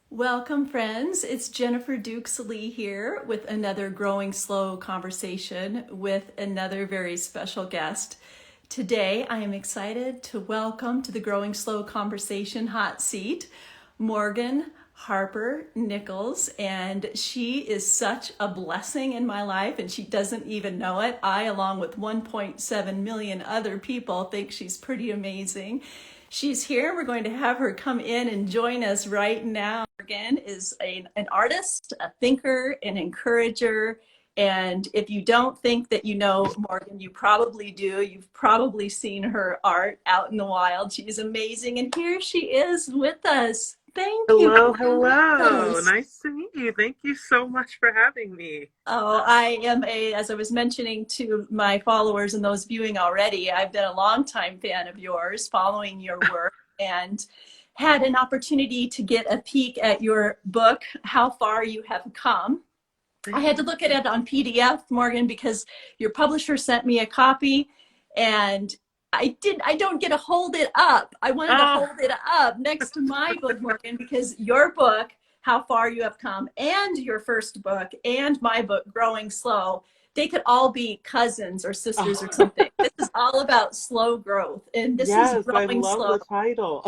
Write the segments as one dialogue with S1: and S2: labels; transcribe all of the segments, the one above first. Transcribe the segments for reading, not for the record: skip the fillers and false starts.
S1: Welcome, friends. It's Jennifer Dukes Lee here with another Growing Slow conversation with another very special guest. Today, I am excited to welcome to the Growing Slow conversation hot seat, Morgan Harper Nichols, and she is such a blessing in my life, and she doesn't even know it. I, along with 1.7 million other people, think she's pretty amazing. She's here. We're going to have her come in and join us right now. Morgan is an artist, a thinker, an encourager. And if you don't think that you know Morgan, you probably do. You've probably seen her art out in the wild. She is amazing. And here she is with us. Thank you
S2: Hello,
S1: for being with
S2: hello.
S1: us.
S2: Nice to meet you. Thank you so much for having me.
S1: Oh, I am as I was mentioning to my followers and those viewing already, I've been a longtime fan of yours, following your work, and had an opportunity to get a peek at your book, How Far You Have Come. I
S2: Thank
S1: had to look at
S2: you.
S1: it on PDF, Morgan, because your publisher sent me a copy, and I don't get to hold it up. I wanted to
S2: Oh,
S1: hold it up next to my book, Morgan, because your book, How Far You Have Come, and your first book, and my book, Growing Slow, they could all be cousins or sisters or
S2: oh.
S1: something. This is all about slow growth, and this is
S2: Yes, I
S1: growing
S2: love
S1: slow.
S2: the title.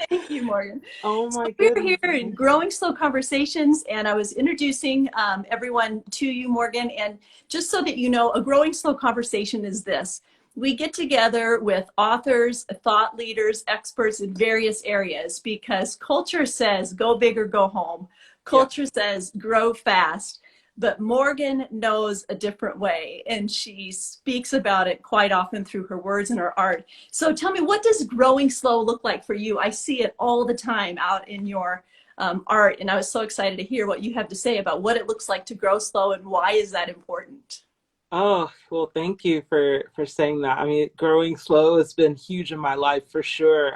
S1: Thank you, Morgan.
S2: Oh
S1: So
S2: my
S1: we're
S2: goodness.
S1: here in Growing Slow Conversations, and I was introducing everyone to you, Morgan. And just so that you know, a Growing Slow Conversation is this. We get together with authors, thought leaders, experts in various areas because culture says go big or go home.
S2: Yep.
S1: Culture says grow fast. But Morgan knows a different way, and she speaks about it quite often through her words and her art. So tell me, what does growing slow look like for you? I see it all the time out in your art, and I was so excited to hear what you have to say about what it looks like to grow slow and why is that important?
S2: Oh, well, thank you for saying that. I mean, growing slow has been huge in my life for sure.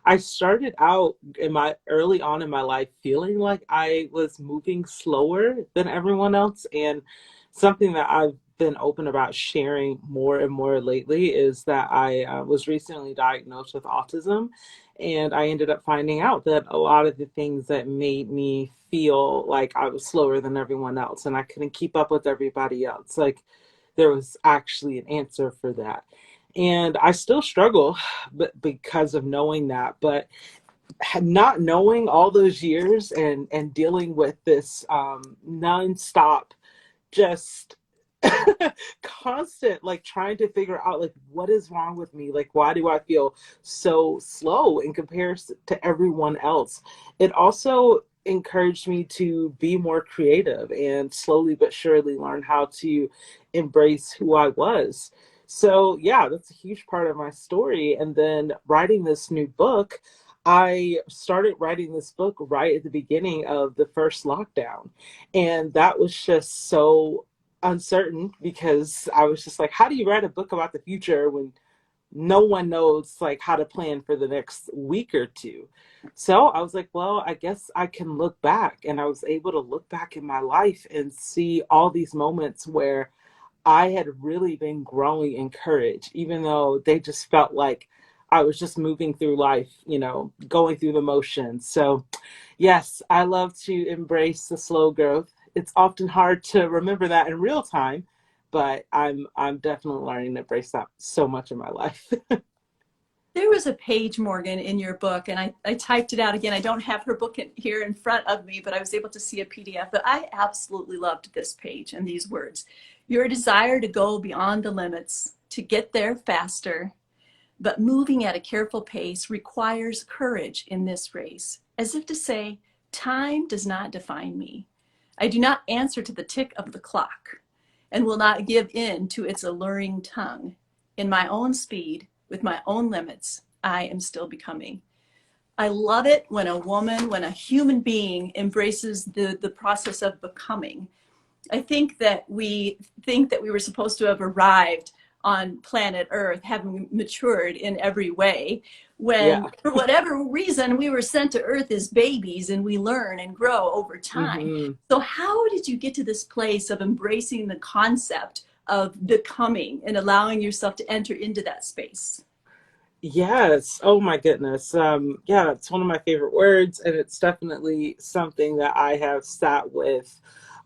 S2: I started out in my early on in my life feeling like I was moving slower than everyone else, and something that I've been open about sharing more and more lately is that I was recently diagnosed with autism, and I ended up finding out that a lot of the things that made me feel like I was slower than everyone else and I couldn't keep up with everybody else, like there was actually an answer for that. And I still struggle but because of knowing that, but not knowing all those years and dealing with this nonstop just constant like trying to figure out like what is wrong with me, like why do I feel so slow in comparison to everyone else. It also encouraged me to be more creative and slowly but surely learn how to embrace who I was. So yeah, that's a huge part of my story. And then writing this new book, I started writing this book right at the beginning of the first lockdown, and that was just so uncertain because I was just like, how do you write a book about the future when no one knows like how to plan for the next week or two? So I was like, well, I guess I can look back. And I was able to look back in my life and see all these moments where I had really been growing in courage, even though they just felt like I was just moving through life, going through the motions. So yes, I love to embrace the slow growth. It's often hard to remember that in real time, but I'm definitely learning to embrace that so much in my life.
S1: There was a page, Morgan, in your book, and I typed it out again. I don't have her book here in front of me, but I was able to see a PDF. But I absolutely loved this page and these words. Your desire to go beyond the limits, to get there faster, but moving at a careful pace requires courage in this race, as if to say, time does not define me. I do not answer to the tick of the clock and will not give in to its alluring tongue. In my own speed, with my own limits, I am still becoming. I love it when a woman, when a human being embraces the process of becoming. I think that we were supposed to have arrived on planet Earth, having matured in every way, when
S2: Yeah.
S1: for whatever reason we were sent to Earth as babies and we learn and grow over time.
S2: Hmm.
S1: So how did you get to this place of embracing the concept of becoming and allowing yourself to enter into that space?
S2: Yes. Oh my goodness. Yeah, it's one of my favorite words, and it's definitely something that I have sat with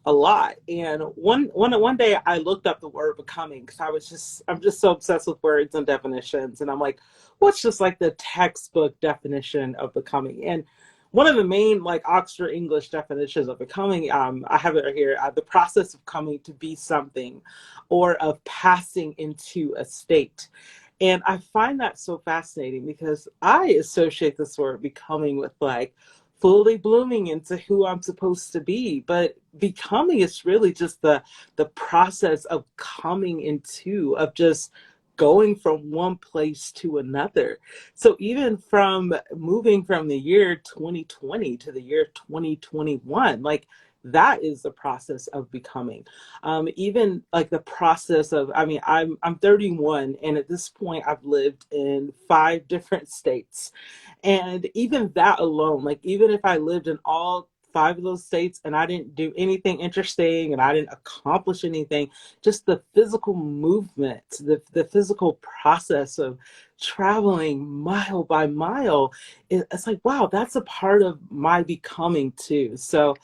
S2: a lot. And one day I looked up the word becoming because I'm just so obsessed with words and definitions. And I'm like, what's just like the textbook definition of becoming? And one of the main like Oxford English definitions of becoming, I have it right here, the process of coming to be something or of passing into a state. And I find that so fascinating because I associate this word becoming with like fully blooming into who I'm supposed to be. But becoming is really just the process of coming into, of just going from one place to another. So even from moving from the year 2020 to the year 2021, like that is the process of becoming. Even like the process of, I mean, I'm 31, and at this point I've lived in 5 different states. And even that alone, like even if I lived in all 5 of those states and I didn't do anything interesting and I didn't accomplish anything, just the physical movement, the physical process of traveling mile by mile, it's like, wow, that's a part of my becoming too. So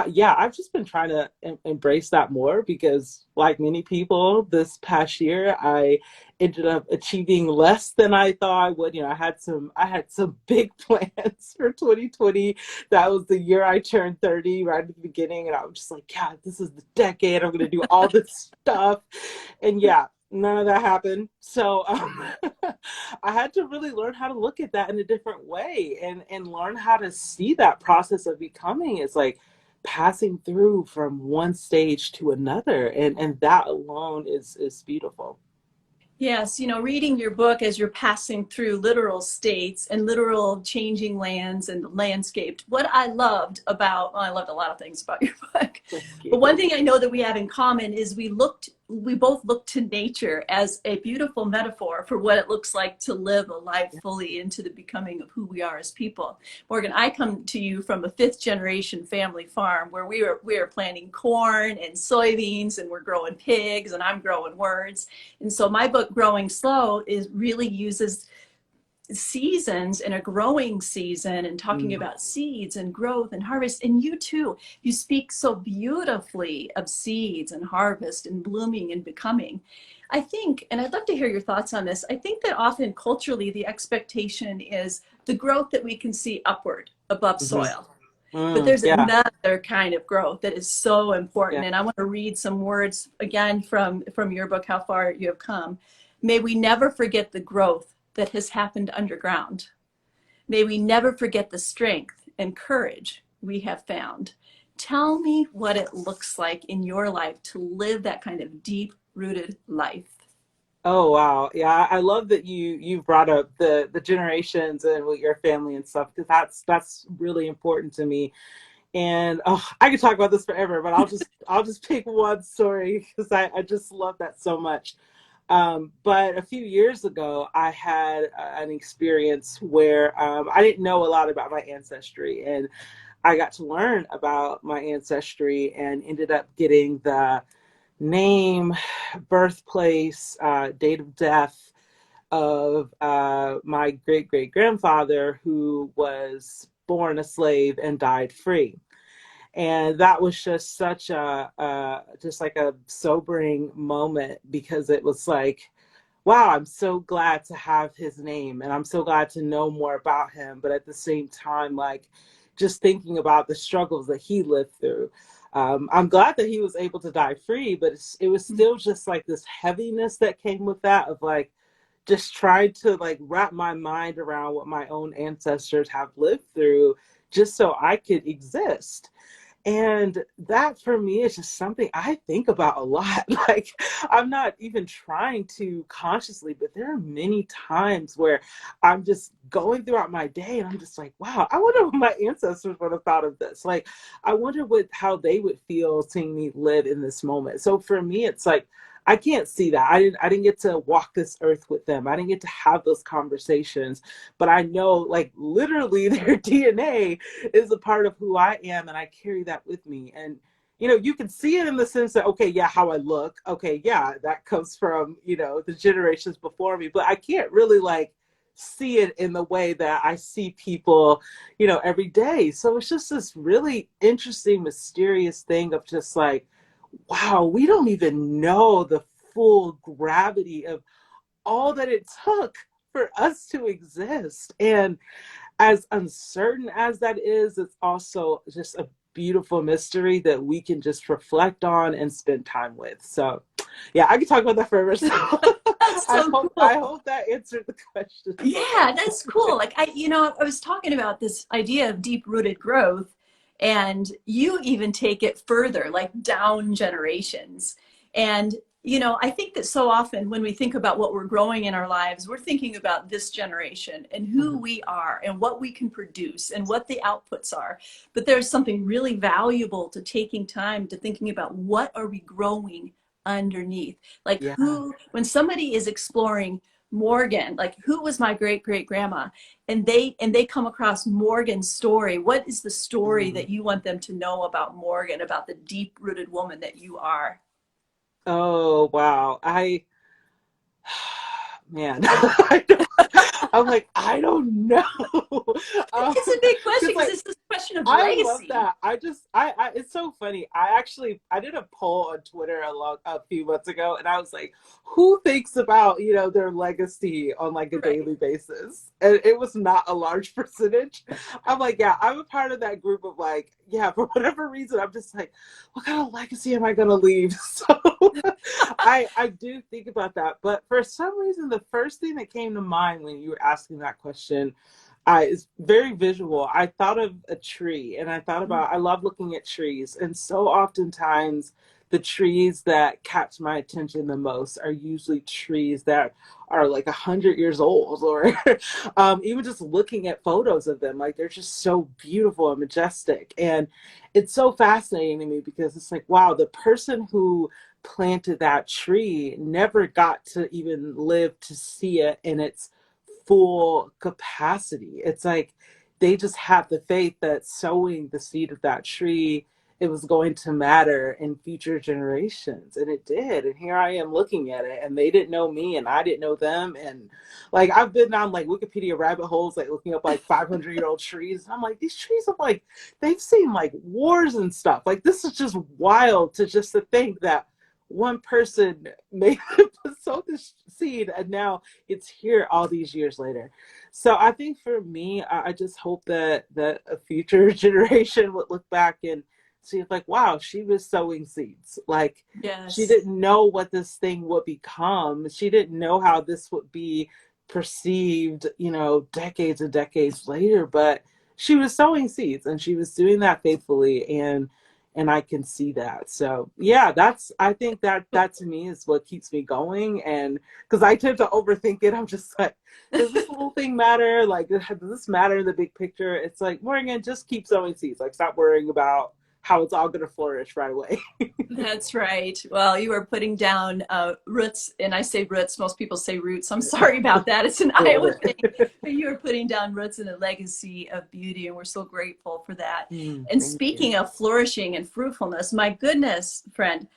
S2: yeah, I've just been trying to embrace that more because, like many people, this past year I ended up achieving less than I thought I would. You know, I had some big plans for 2020. That was the year I turned 30, right at the beginning, and I was just like, yeah, this is the decade. I'm going to do all this stuff, and yeah. None of that happened. So I had to really learn how to look at that in a different way and learn how to see that process of becoming. It's like passing through from one stage to another, and that alone is beautiful.
S1: Yes, you know, reading your book as you're passing through literal states and literal changing lands and landscaped. What I loved about, well, I loved a lot of things about your book,
S2: Thank
S1: but one
S2: you.
S1: thing I know that we have in common is we both looked to nature as a beautiful metaphor for what it looks like to live a life fully into the becoming of who we are as people. Morgan, I come to you from a fifth generation family farm where we are planting corn and soybeans and we're growing pigs and I'm growing words. And so my book, Growing Slow, is really uses seasons and a growing season and talking
S2: Mm.
S1: about seeds and growth and harvest. And you too, you speak so beautifully of seeds and harvest and blooming and becoming. I think, and I'd love to hear your thoughts on this, I think that often culturally the expectation is the growth that we can see upward above
S2: Hmm.
S1: soil. But
S2: Mm,
S1: there's
S2: yeah,
S1: another kind of growth that is so
S2: yeah.
S1: important. And I want to read some words again from your book, How Far You Have Come. May we never forget the growth that has happened underground. May we never forget the strength and courage we have found. Tell me what it looks like in your life to live that kind of deep rooted life.
S2: Oh wow, yeah. I love that you brought up the generations and with your family and stuff because that's really important to me. And oh, I could talk about this forever, but I'll just pick one story because I just love that so much. But a few years ago, I had an experience where I didn't know a lot about my ancestry, and I got to learn about my ancestry and ended up getting the name, birthplace, date of death of my great great grandfather who was born a slave and died free. And that was just such just like a sobering moment because it was like, wow, I'm so glad to have his name and I'm so glad to know more about him. But at the same time, like just thinking about the struggles that he lived through. I'm glad that he was able to die free, but it was still just like this heaviness that came with that of like just trying to like wrap my mind around what my own ancestors have lived through just so I could exist. And that for me is just something I think about a lot. Like, I'm not even trying to consciously, but there are many times where I'm just going throughout my day and I'm just like, wow, I wonder what my ancestors would have thought of this. Like, I wonder how they would feel seeing me live in this moment. So for me, it's like, I can't see that. I didn't get to walk this earth with them. I didn't get to have those conversations, but I know like literally their DNA is a part of who I am, and I carry that with me. And you know, you can see it in the sense that okay, yeah, how I look, okay, yeah, that comes from the generations before me, but I can't really like see it in the way that I see people, every day. So it's just this really interesting, mysterious thing of just like, wow, we don't even know the full gravity of all that it took for us to exist. And as uncertain as that is, it's also just a beautiful mystery that we can just reflect on and spend time with. So yeah, I could talk about that forever. So
S1: That's
S2: I
S1: so
S2: hope
S1: cool.
S2: I hope that answered the question.
S1: Yeah, that's cool. Like I was talking about this idea of deep-rooted growth, and you even take it further, like down generations. And I think that so often when we think about what we're growing in our lives, we're thinking about this generation and who
S2: Mhm.
S1: we are and what we can produce and what the outputs are. But there's something really valuable to taking time to thinking about what are we growing underneath? Like
S2: Yeah.
S1: when somebody is exploring Morgan, like who was my great great grandma, and they come across Morgan's story, what is the story
S2: Mm.
S1: that you want them to know about Morgan, about the deep rooted woman that you are?
S2: Oh wow. Man, I don't, I'm like, I don't know. Um,
S1: It's a big question
S2: because
S1: because
S2: like
S1: it's this question of
S2: I love
S1: legacy.
S2: that. I it's so funny. I did a poll on Twitter a few months ago, and I was like, who thinks about, their legacy on like a
S1: Right.
S2: daily basis? And it was not a large percentage. I'm like, yeah, I'm a part of that group of like, yeah, for whatever reason, I'm just like, what kind of legacy am I gonna leave? So I do think about that. But for some reason, the first thing that came to mind when you were asking that question it's very visual. I thought of a tree and I thought about, I love looking at trees. And so oftentimes, the trees that catch my attention the most are usually trees that are like 100 years old, or even just looking at photos of them. Like they're just so beautiful and majestic. And it's so fascinating to me because it's like, wow, the person who planted that tree never got to even live to see it in its full capacity. It's like they just had the faith that sowing the seed of that tree, it was going to matter in future generations. And it did. And here I am looking at it, and they didn't know me and I didn't know them. And like I've been on like Wikipedia rabbit holes, like looking up like 500-year-old trees. And I'm like, these trees are like, they've seen like wars and stuff. Like this is just wild to think that one person made sowed this seed and now it's here all these years later. So I think for me, I just hope that a future generation would look back and see like, wow, she was sowing seeds. Like she
S1: Yes.
S2: didn't know what this thing would become. She didn't know how this would be perceived, decades and decades later, but she was sowing seeds and she was doing that faithfully, and I can see that. So yeah, I think that to me is what keeps me going. And because I tend to overthink it, I'm just like, does this little thing matter? Like, does this matter in the big picture? It's like, Morgan, just keep sowing seeds. Like, stop worrying about how it's all going to flourish right away.
S1: That's right. Well, you are putting down roots, and I say roots, most people say roots. I'm sorry about that. It's an
S2: I love
S1: Iowa thing.
S2: it.
S1: But you are putting down roots and a legacy of beauty, and we're so grateful for that. And
S2: Thank you.
S1: speaking of flourishing and fruitfulness, my goodness, friend,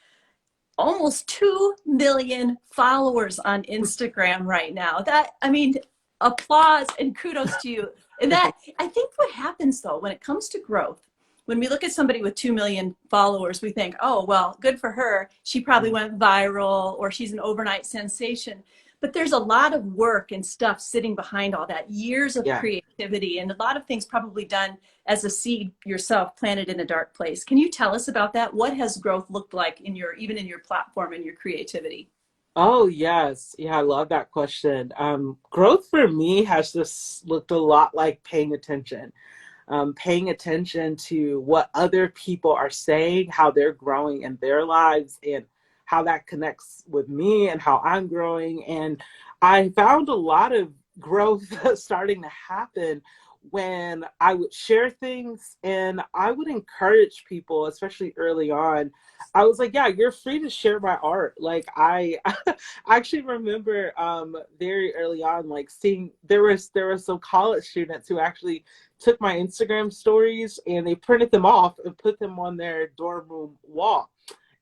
S1: almost 2 million followers on Instagram right now. I mean, applause and kudos to you. And that, I think what happens though, when it comes to growth, when we look at somebody with 2 million followers, we think, oh, well, good for her. She probably went viral or she's an overnight sensation. But there's a lot of work and stuff sitting behind all that, years of
S2: Yeah.
S1: creativity, and a lot of things probably done as a seed yourself planted in a dark place. Can you tell us about that? What has growth looked like even in your platform and your creativity?
S2: Oh, yes. Yeah, I love that question. Growth for me has just looked a lot like paying attention to what other people are saying, how they're growing in their lives, and how that connects with me and how I'm growing. And I found a lot of growth starting to happen when I would share things and I would encourage people, especially early on. I was like, yeah, you're free to share my art. Like I actually remember very early on, like seeing there were some college students who actually took my Instagram stories and they printed them off and put them on their dorm room wall.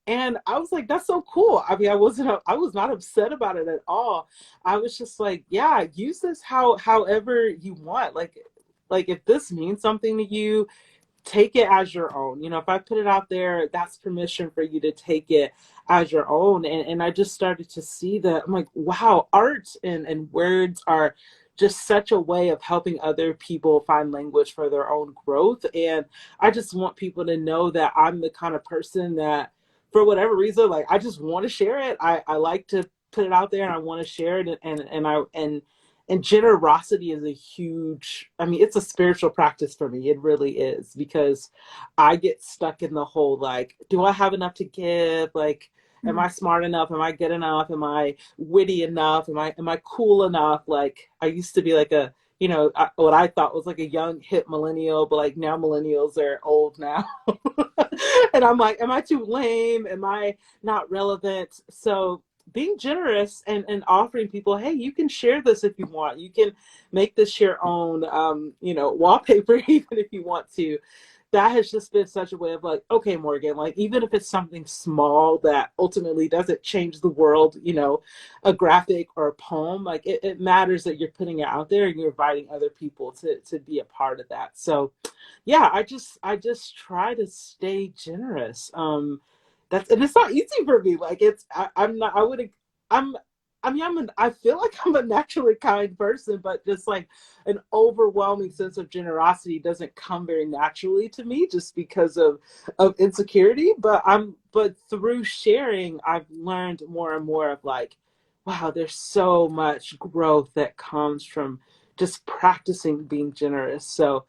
S2: And I was like, that's so cool. I mean, I was not upset about it at all. I was just like, yeah, use this however you want. Like if this means something to you, take it as your own. You know, if I put it out there, that's permission for you to take it as your own. And I just started to see that. I'm like, wow, art and words are just such a way of helping other people find language for their own growth. And I just want people to know that I'm the kind of person that, for whatever reason, like I just want to share it. I like to put it out there and I want to share it. And generosity is a huge, I mean, it's a spiritual practice for me. It really is, because I get stuck in the whole, like, do I have enough to give? Like, am I smart enough? Am I good enough? Am I witty enough? Am I cool enough? Like, I used to be like a, what I thought was like a young hip millennial, but like now millennials are old now. And I'm like, am I too lame? Am I not relevant? So being generous and offering people, hey, you can share this if you want. You can make this your own, wallpaper, even if you want to. That has just been such a way of like, okay, Morgan, like even if it's something small that ultimately doesn't change the world, a graphic or a poem, like it matters that you're putting it out there and you're inviting other people to be a part of that. So yeah, I just try to stay generous. And it's not easy for me. Like I'm not, I wouldn't, I'm, I mean, I feel like I'm a naturally kind person, but just like an overwhelming sense of generosity doesn't come very naturally to me just because of insecurity. But through sharing, I've learned more and more of like, wow, there's so much growth that comes from just practicing being generous. So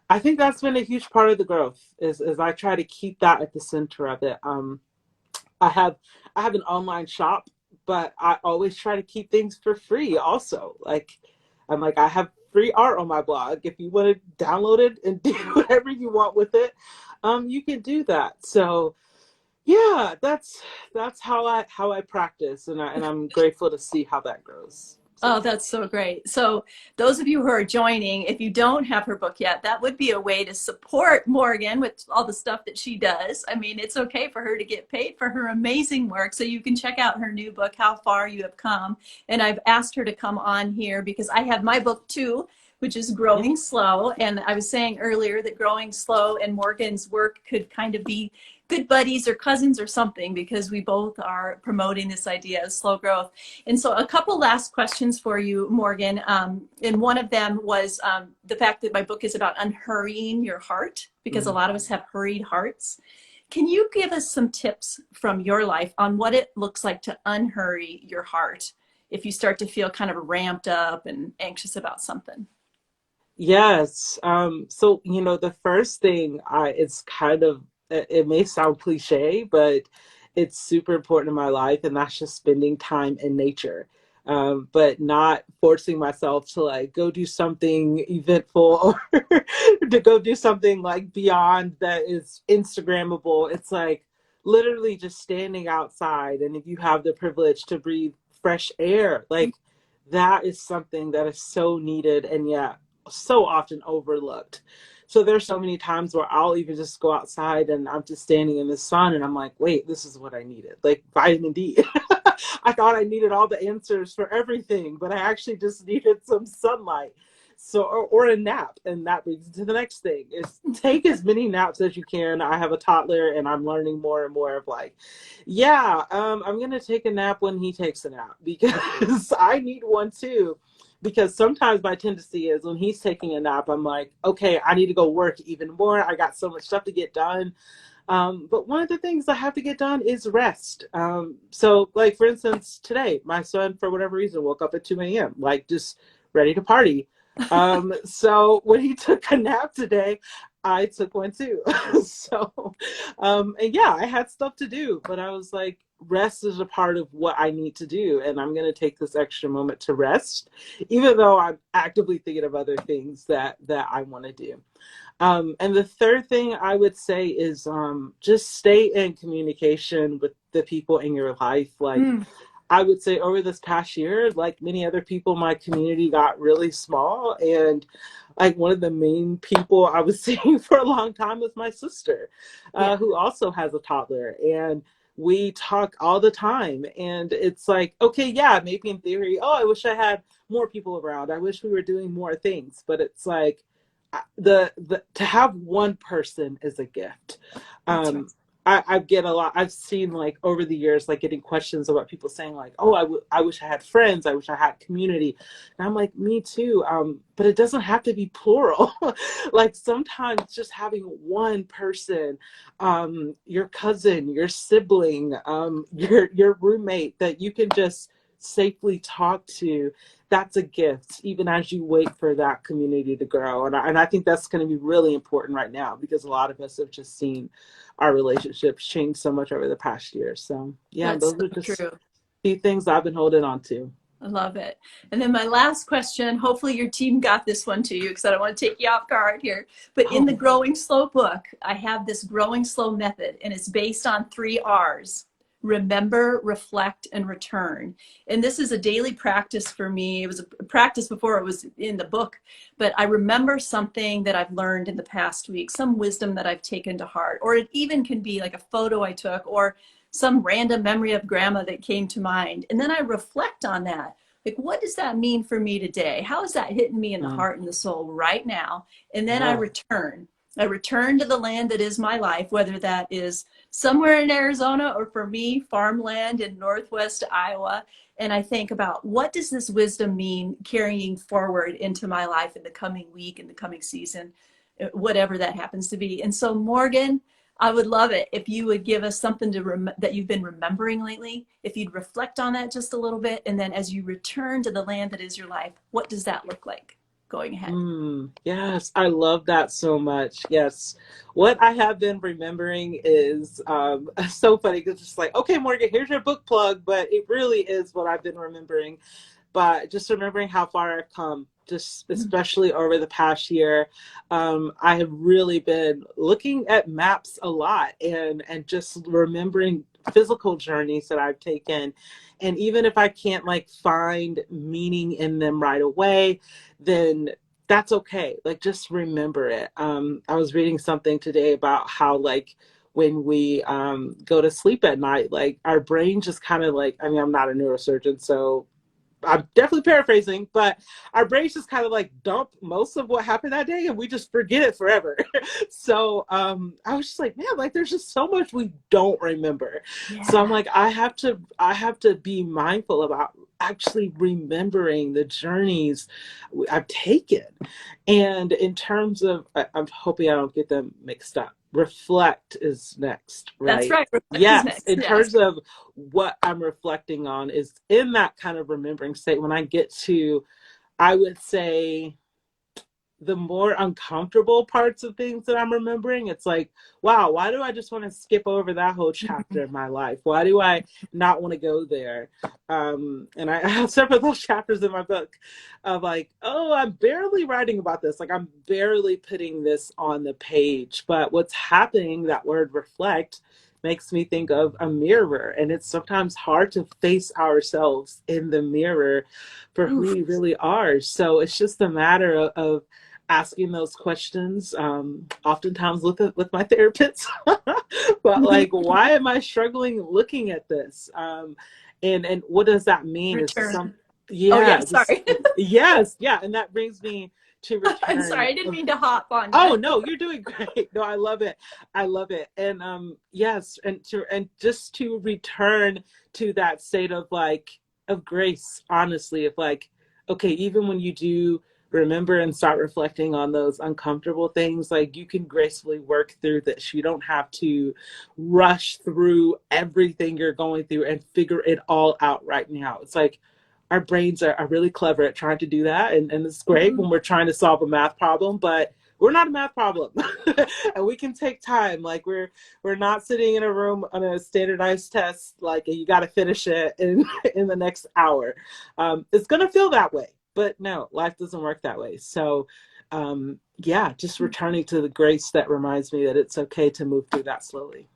S2: I think that's been a huge part of the growth is I try to keep that at the center of it. I have I have an online shop, but I always try to keep things for free also. Like I'm like I have free art on my blog. If you want to download it and do whatever you want with it, you can do that. So yeah, that's how I practice, and I'm grateful to see how that grows.
S1: Oh,
S2: So
S1: that's so great. So those of you who are joining, if you don't have her book yet, that would be a way to support Morgan with all the stuff that she does. I mean, it's okay for her to get paid for her amazing work. So you can check out her new book, How Far You Have Come. And I've asked her to come on here because I have my book too, which is
S2: yeah,
S1: Growing Slow. And I was saying earlier that Growing Slow and Morgan's work could kind of be good buddies or cousins or something, because we both are promoting this idea of slow growth. And so a couple last questions for you, Morgan. And one of them was the fact that my book is about unhurrying your heart, because a
S2: mm.
S1: lot of us have hurried hearts. Can you give us some tips from your life on what it looks like to unhurry your heart if you start to feel kind of ramped up and anxious about something?
S2: Yes. So, the first thing it's kind of, it may sound cliche, but it's super important in my life, and that's just spending time in nature. But not forcing myself to like go do something eventful or to go do something like beyond that is Instagrammable. It's like literally just standing outside. And if you have the privilege to breathe fresh air, like that is something that is so needed. And yeah, so often overlooked. So there's so many times where I'll even just go outside and I'm just standing in the sun and I'm like, wait, this is what I needed. Like vitamin D. I thought I needed all the answers for everything, but I actually just needed some sunlight. So, or a nap. And that brings to the next thing is take as many naps as you can. I have a toddler and I'm learning more and more of like, yeah, I'm going to take a nap when he takes a nap because I need one too, because sometimes my tendency is when he's taking a nap, I'm like, okay, I need to go work even more. I got so much stuff to get done. But one of the things I have to get done is rest. So like, for instance, today, my son, for whatever reason, woke up at 2 a.m., like just ready to party. So when he took a nap today, I took one too. So, and yeah, I had stuff to do, but I was like, rest is a part of what I need to do. And I'm going to take this extra moment to rest, even though I'm actively thinking of other things that I want to do. And the third thing I would say is just stay in communication with the people in your life. Like,
S1: Mm,
S2: I would say over this past year, like many other people, my community got really small. And like one of the main people I was seeing for a long time was my sister,
S1: yeah.
S2: who also has a toddler. And we talk all the time. And it's like, okay, yeah, maybe in theory, oh, I wish I had more people around. I wish we were doing more things. But it's like the to have one person is a gift.
S1: That's right.
S2: Um, I get a lot. I've seen like over the years, like getting questions about people saying like, "Oh, I wish I had friends. I wish I had community," and I'm like, "Me too." But it doesn't have to be plural. Like sometimes just having one person, your cousin, your sibling, your roommate that you can just safely talk to, that's a gift, even as you wait for that community to grow. And I think that's going to be really important right now because a lot of us have just seen our relationships change so much over the past year. So yeah,
S1: That's
S2: those are
S1: so
S2: just
S1: true.
S2: few things I've been holding on to.
S1: I love it. And then my last question, hopefully your team got this one to you because I don't want to take you off guard here. But in the
S2: Oh,
S1: Growing Slow book, I have this Growing Slow method, and it's based on 3 R's: remember, reflect, and return. And this is a daily practice for me. It was a practice before it was in the book, but I remember something that I've learned in the past week, some wisdom that I've taken to heart, or it even can be like a photo I took or some random memory of grandma that came to mind. And then I reflect on that. Like, what does that mean for me today? How is that hitting me in the
S2: mm,
S1: heart and the soul right now? And then I
S2: yeah.
S1: return. I return to the land that is my life, whether that is somewhere in Arizona or for me, farmland in Northwest Iowa. And I think about what does this wisdom mean carrying forward into my life in the coming week, in the coming season, whatever that happens to be. And so, Morgan, I would love it if you would give us something that you've been remembering lately, if you'd reflect on that just a little bit. And then as you return to the land that is your life, what does that look like going ahead?
S2: Yes, I love that so much. Yes. What I have been remembering is so funny because it's like, okay, Morgan, here's your book plug, but it really is what I've been remembering. But just remembering how far I've come, just especially over the past year, I have really been looking at maps a lot and just remembering physical journeys that I've taken. And even if I can't like find meaning in them right away, then that's okay. Like just remember it. I was reading something today about how like when we go to sleep at night, like our brain just kind of like, I mean, I'm not a neurosurgeon, so I'm definitely paraphrasing, but our brains just kind of like dump most of what happened that day and we just forget it forever. So I was just like, man, like there's just so much we don't remember. So I'm
S1: Yeah,
S2: like, I have to be mindful about actually remembering the journeys I've taken. And in terms of, I'm hoping I don't get them mixed up. Reflect is next,
S1: that's
S2: right?
S1: right. Reflect is
S2: Yes,
S1: next.
S2: in
S1: Yes.
S2: terms of what I'm reflecting on is in that kind of remembering state when I get to, I would say, the more uncomfortable parts of things that I'm remembering, it's like, wow, why do I just want to skip over that whole chapter of my life? Why do I not want to go there? And I have several of those chapters in my book of like, oh, I'm barely writing about this. Like, I'm barely putting this on the page. But what's happening, that word reflect, makes me think of a mirror. And it's sometimes hard to face ourselves in the mirror for who
S1: Oof.
S2: we really are. So it's just a matter of asking those questions, oftentimes with my therapist. But like, why am I struggling looking at this? And what does that mean? Is
S1: Return.
S2: some
S1: Oh, yeah.
S2: yeah, just
S1: Sorry.
S2: yes, yeah, and that brings me to
S1: I'm sorry.
S2: return.
S1: I didn't mean to hop on you.
S2: Oh no, you're doing great. No, I love it. I love it. And yes, and just to return to that state of like of grace, honestly, of like, okay, even when you do remember and start reflecting on those uncomfortable things, like you can gracefully work through this. You don't have to rush through everything you're going through and figure it all out right now. It's like our brains are really clever at trying to do that. And it's great
S1: Mhm.
S2: when we're trying to solve a math problem, but we're not a math problem. And we can take time. Like we're not sitting in a room on a standardized test, like you got to finish it in, in the next hour. It's going to feel that way, but no, life doesn't work that way. So yeah, just returning to the grace that reminds me that it's okay to move through that slowly.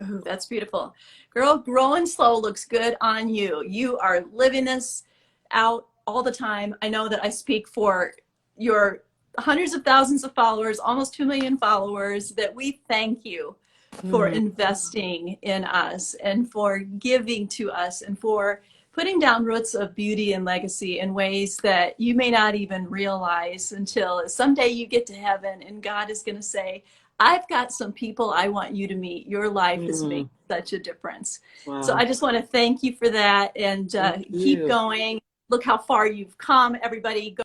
S1: Ooh, that's beautiful. Girl, growing slow looks good on you. You are living this out all the time. I know that I speak for your hundreds of thousands of followers, almost 2 million followers, that we thank you for
S2: Mm,
S1: investing in us and for giving to us and for putting down roots of beauty and legacy in ways that you may not even realize until someday you get to heaven and God is going to say, I've got some people I want you to meet. Your life has made
S2: mm,
S1: such a difference. So
S2: wow.
S1: I just want to thank you for that and
S2: Thank
S1: keep
S2: you.
S1: going. Look how far you've come, everybody. Go